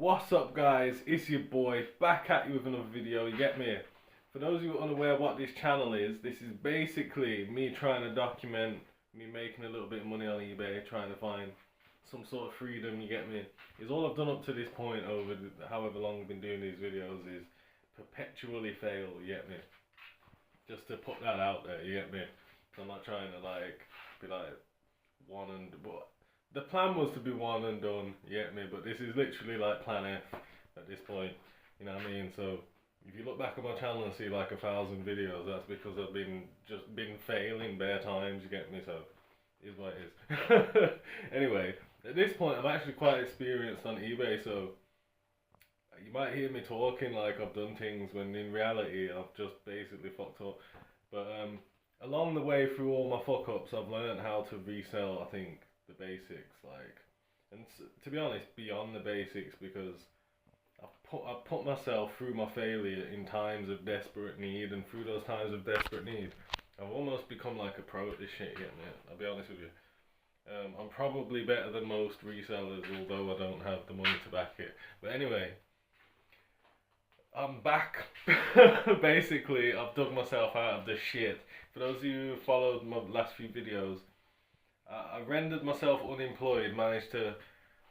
What's up guys, it's your boy, back at you with another video, you get me? For those of you unaware what this channel is, this is basically me trying to document me making a little bit of money on eBay, trying to find some sort of freedom, you get me? Is all I've done up to this point over however long I've been doing these videos is perpetually fail, you get me? Just to put that out there, you get me? I'm not trying to be like one and but the plan was to be one and done, you get me? But this is literally like plan F at this point, you know what I mean? So if you look back at my channel and see like 1,000 videos, that's because I've been failing bare times, you get me? So it is what it is. Anyway, at this point I'm actually quite experienced on eBay, so you might hear me talking like I've done things when in reality I've just basically fucked up. But along the way through all my fuck ups, I've learned how to resell, I think, the basics, and to be honest, beyond the basics, because I've put myself through my failure in times of desperate need, and through those times of desperate need, I've almost become like a pro at this shit, you get me? I'll be honest with you. I'm probably better than most resellers, although I don't have the money to back it. But anyway, I'm back. Basically, I've dug myself out of the shit. For those of you who followed my last few videos, I rendered myself unemployed, managed to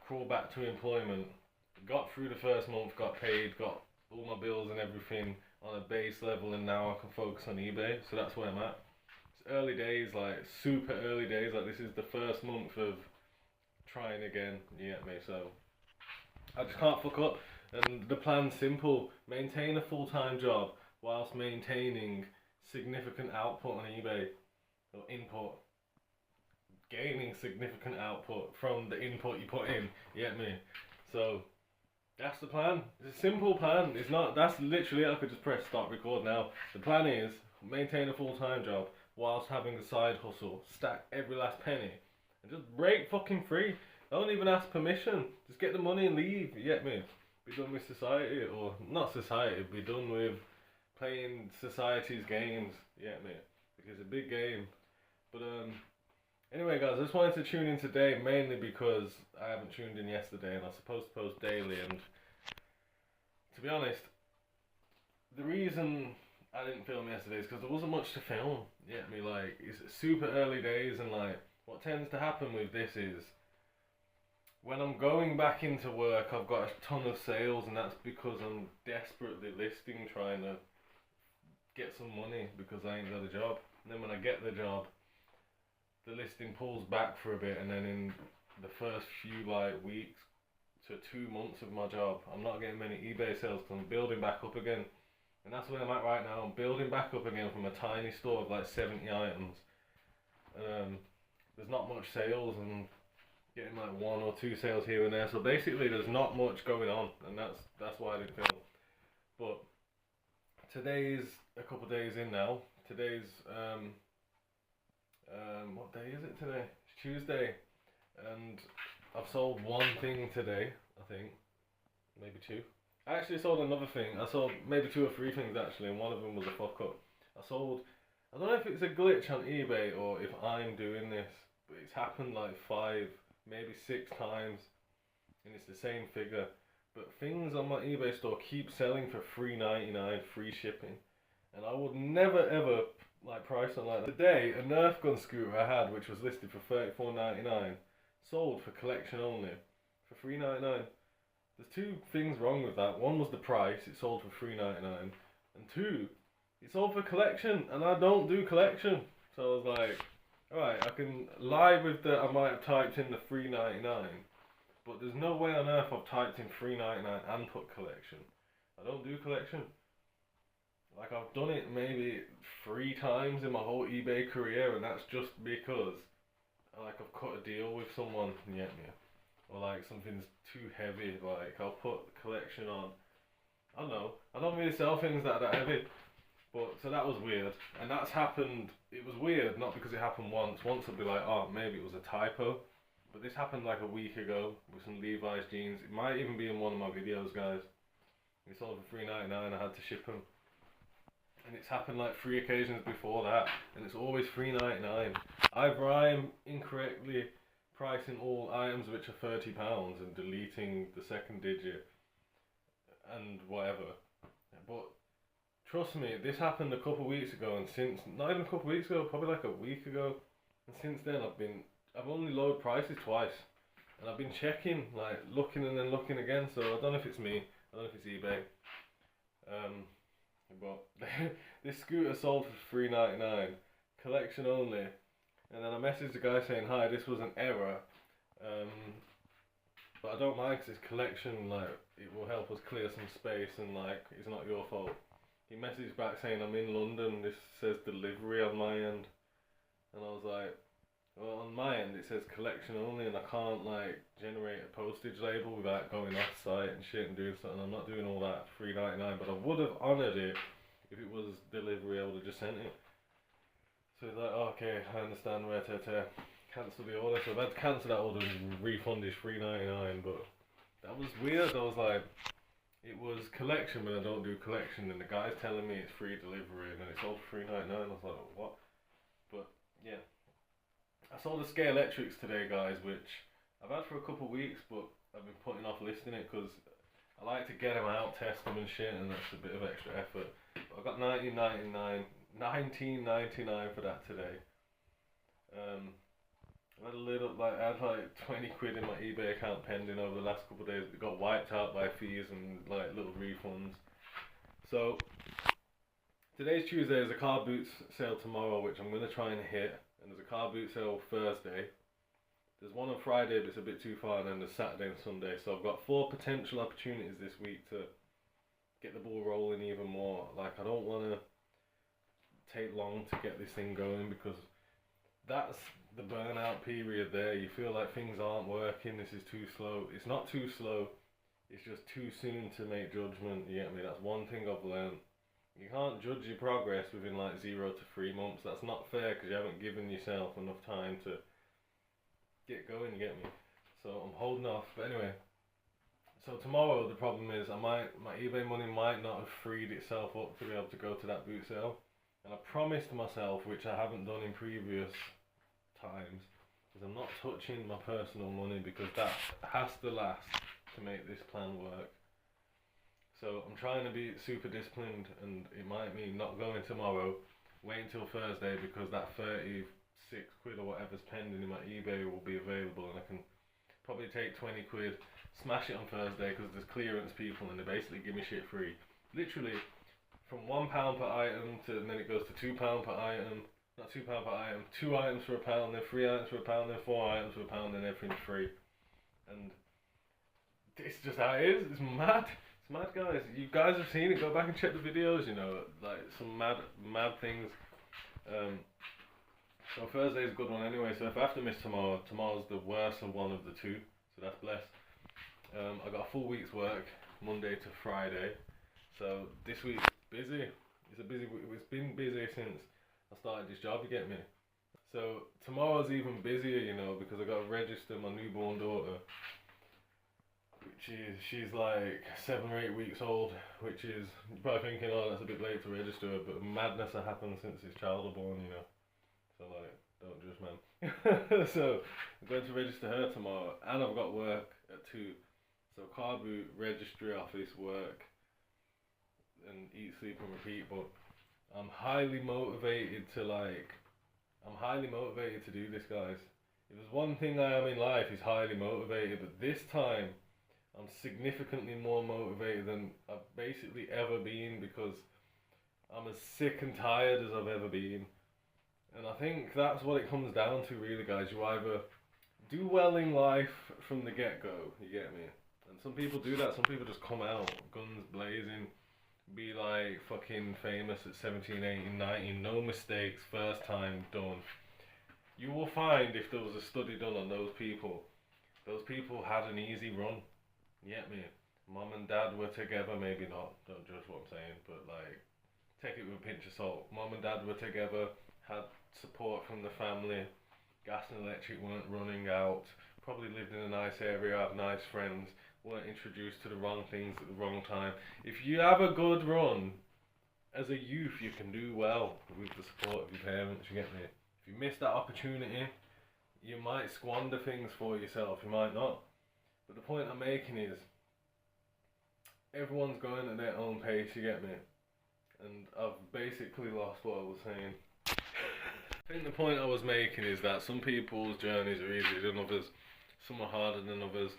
crawl back to employment, got through the first month, got paid, got all my bills and everything on a base level, and now I can focus on eBay, so that's where I'm at. It's early days, like super early days, like this is the first month of trying again, you get me? So I just can't fuck up, and the plan's simple: maintain a full-time job whilst maintaining significant output on eBay, or input. Gaining significant output from the input you put in, you get me? So that's the plan. It's a simple plan. It's not, that's literally, I could just press start record now. The plan is maintain a full-time job whilst having a side hustle, stack every last penny, and just break fucking free. Don't even ask permission, just get the money and leave, you get me? Be done with society, or not society, be done with playing society's games, you get me? Because it's a big game. But anyway guys, I just wanted to tune in today mainly because I haven't tuned in yesterday and I was supposed to post daily, and to be honest, the reason I didn't film yesterday is because there wasn't much to film, you get me? Like, it's super early days, and like, what tends to happen with this is when I'm going back into work, I've got a ton of sales, and that's because I'm desperately listing, trying to get some money because I ain't got a job. And then when I get the job, the listing pulls back for a bit, and then in the first few weeks to 2 months of my job, I'm not getting many eBay sales because I'm building back up again. And that's where I'm at right now. I'm building back up again from a tiny store of like 70 items. There's not much sales, and getting like 1 or 2 sales here and there. So basically there's not much going on, and that's why I didn't film. But today's a couple of days in now. Today's what day is it today? It's Tuesday, and I've sold 1 thing today, I think, maybe 2. I actually sold another thing. I sold maybe 2 or 3 things actually, and one of them was a fuck up. I don't know if it's a glitch on eBay or if I'm doing this, but it's happened like 5, maybe 6 times, and it's the same figure. But things on my eBay store keep selling for $3.99, free shipping, and I would never ever price on like that. Today, a Nerf gun scooter I had, which was listed for $34.99, sold for collection only for $3.99. There's 2 things wrong with that. One was the price, it sold for $3.99, and 2, it sold for collection, and I don't do collection. So I was like, alright, I can lie with the, I might have typed in the $3.99, but there's no way on earth I've typed in $3.99 and put collection. I don't do collection. Like, I've done it maybe 3 times in my whole eBay career, and that's just because I've cut a deal with someone, you get me? Or like something's too heavy, like I'll put collection on. I don't know, I don't really sell things that are that heavy. But so that was weird, and that's happened. It was weird not because it happened once. Once I'd be like, oh, maybe it was a typo. But this happened like a week ago with some Levi's jeans. It might even be in one of my videos, guys. We sold for $3.99, I had to ship them. And it's happened like 3 occasions before that, and it's always $3.99. Either I'm incorrectly pricing all items which are £30 and deleting the second digit, and whatever. But trust me, this happened a couple of weeks ago, and since, not even a couple of weeks ago, probably like a week ago, and since then I've only lowered prices twice, and I've been checking, like looking and then looking again. So I don't know if it's me, I don't know if it's eBay, but this scooter sold for $3.99, collection only, and then I messaged the guy saying, hi, this was an error, but I don't mind because it's collection, like it will help us clear some space, and like it's not your fault. He messaged back saying, I'm in London, this says delivery on my end. And I was like, well, on my end it says collection only, and I can't like generate a postage label without going off site and shit and doing something. I'm not doing all that for $3.99, but I would have honoured it if it was delivery. I would have just sent it. So he's like, oh, okay, I understand where to cancel the order. So I've had to cancel that order and refund his $3.99, but that was weird. I was like, it was collection, but I don't do collection, and the guy's telling me it's free delivery, and then it's all for $3.99. I was like, what? But yeah, I saw the Scale Electrics today, guys, which I've had for a couple of weeks, but I've been putting off listing it because I like to get them out, test them and shit, and that's a bit of extra effort. But I got $19.99 for that today. I had like 20 quid in my eBay account pending over the last couple of days. It got wiped out by fees and like little refunds. So today's Tuesday. There's a car boot sale tomorrow, which I'm gonna try and hit, and there's a car boot sale Thursday. There's one on Friday, but it's a bit too far, and then there's Saturday and Sunday. So I've got 4 potential opportunities this week to get the ball rolling even more. Like, I don't want to take long to get this thing going, because that's the burnout period there. You feel like things aren't working, this is too slow. It's not too slow, it's just too soon to make judgment, you get me? That's one thing I've learned. You can't judge your progress within like 0 to 3 months. That's not fair, because you haven't given yourself enough time to get going, you get me? So I'm holding off. But anyway, so tomorrow the problem is my eBay money might not have freed itself up to be able to go to that boot sale. And I promised myself, which I haven't done in previous times, is I'm not touching my personal money, because that has to last to make this plan work. So I'm trying to be super disciplined, and it might mean not going tomorrow, wait until Thursday, because that 36 quid or whatever's pending in my eBay will be available, and I can probably take 20 quid, smash it on Thursday, because there's clearance people and they basically give me shit free. Literally from £1 per item to, and then it goes to £2 per item. Not £2 per item, 2 items for £1, then 3 items for £1, then 4 items for £1, then everything's free. And it's just how it is. It's mad. It's mad, guys. You guys have seen it. Go back and check the videos. You know, like some mad things. So Thursday's a good one anyway. So if I have to miss tomorrow, tomorrow's the worst of one of the two. So that's blessed. I got a full week's work, Monday to Friday. So this week's busy. It's a busy week. It's been busy since I started this job, you get me? So tomorrow's even busier, you know, because I got to register my newborn daughter, she's like 7 or 8 weeks old, which is, you're probably thinking, oh, that's a bit late to register her, but madness has happened since this child was born, you know. So like, don't judge, man. So I'm going to register her tomorrow, and I've got work at 2. So car boot, registry office, work, and eat, sleep and repeat. But I'm highly motivated to do this, guys. If there's one thing I am in life, is highly motivated, but this time I'm significantly more motivated than I've basically ever been, because I'm as sick and tired as I've ever been. And I think that's what it comes down to, really, guys. You either do well in life from the get-go, you get me? And some people do that. Some people just come out guns blazing, be like fucking famous at 17, 18, 19, no mistakes, first time done. You will find, if there was a study done on those people had an easy run. You get me? Mum and dad were together, maybe not, don't judge what I'm saying, but like, take it with a pinch of salt. Mum and dad were together, had support from the family, gas and electric weren't running out, probably lived in a nice area, had nice friends, weren't introduced to the wrong things at the wrong time. If you have a good run, as a youth, you can do well with the support of your parents, you get me? If you miss that opportunity, you might squander things for yourself, you might not. But the point I'm making is, everyone's going at their own pace, you get me? And I've basically lost what I was saying. I think the point I was making is that some people's journeys are easier than others, some are harder than others.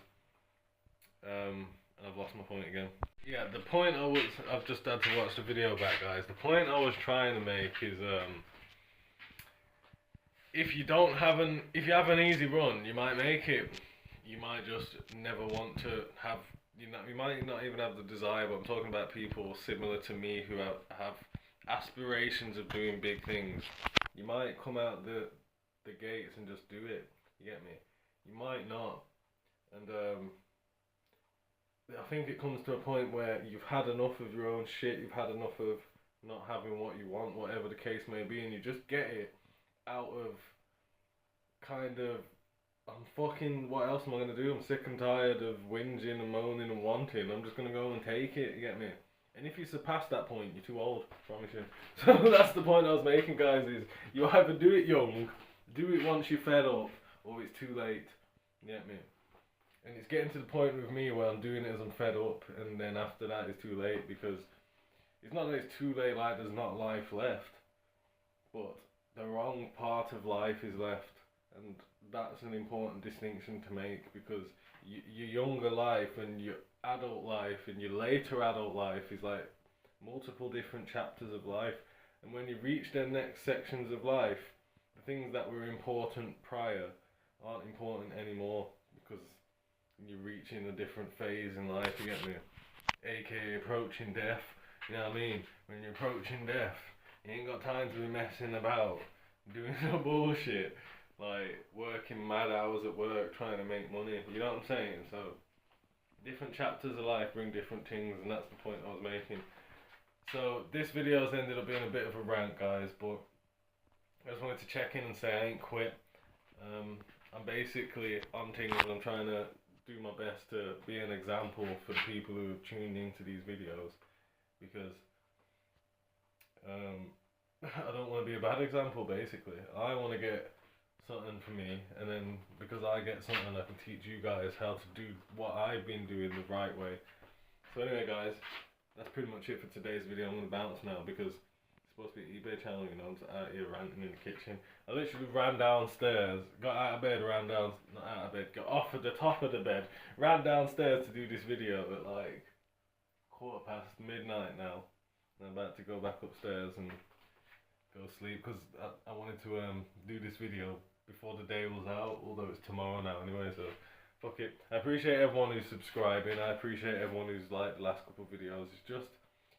And I've lost my point again. Yeah, the point I've just had to watch the video back, guys. The point I was trying to make is, if you have an easy run, you might make it. You might just never want to have, you might not even have the desire, but I'm talking about people similar to me who have aspirations of doing big things. You might come out the gates and just do it, you get me? You might not. And I think it comes to a point where you've had enough of your own shit, you've had enough of not having what you want, whatever the case may be, and you just get it out of kind of, what else am I going to do? I'm sick and tired of whinging and moaning and wanting. I'm just going to go and take it, you get me? And if you surpass that point, you're too old, I promise you. So that's the point I was making, guys, is you either do it young, do it once you're fed up, or it's too late, you get me? And it's getting to the point with me where I'm doing it as I'm fed up, and then after that it's too late, because it's not that it's too late like there's not life left, but the wrong part of life is left. And that's an important distinction to make, because your younger life and your adult life and your later adult life is like multiple different chapters of life. And when you reach the next sections of life, the things that were important prior aren't important anymore, because you're reaching a different phase in life, you get me? AKA approaching death, you know what I mean? When you're approaching death, you ain't got time to be messing about, doing no bullshit. Like, working mad hours at work, trying to make money, you know what I'm saying? So, different chapters of life bring different things, and that's the point I was making. So, this video's ended up being a bit of a rant, guys, but I just wanted to check in and say I ain't quit. I'm basically on things, and I'm trying to do my best to be an example for the people who have tuned into these videos, because I don't want to be a bad example, basically. I want to get something for me, and then because I get something, I can teach you guys how to do what I've been doing the right way. So anyway, guys, that's pretty much it for today's video. I'm going to bounce now, because it's supposed to be an eBay channel, you know. I'm just out here ranting in the kitchen. I literally ran downstairs, got out of bed, not out of bed, got off at the top of the bed, ran downstairs to do this video at like midnight now. And I'm about to go back upstairs and go sleep, because I wanted to do this video before the day was out, although it's tomorrow now anyway, so fuck it. I appreciate everyone who's subscribing, I appreciate everyone who's liked the last couple of videos.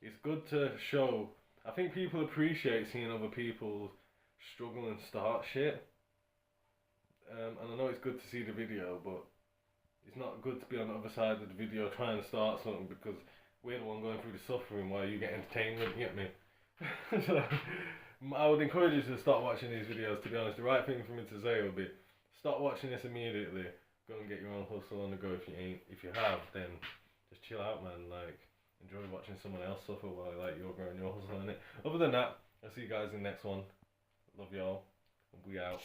It's good to show, I think people appreciate seeing other people struggle and start shit, and I know it's good to see the video, but it's not good to be on the other side of the video trying to start something, because we're the one going through the suffering while you get entertainment, you get me? So, I would encourage you to start watching these videos, to be honest. The right thing for me to say would be, start watching this immediately, go and get your own hustle on the go. If you ain't, if you have, then just chill out, man, like, enjoy watching someone else suffer while like you're growing your hustle on it. Other than that, I'll see you guys in the next one. Love y'all, and we out.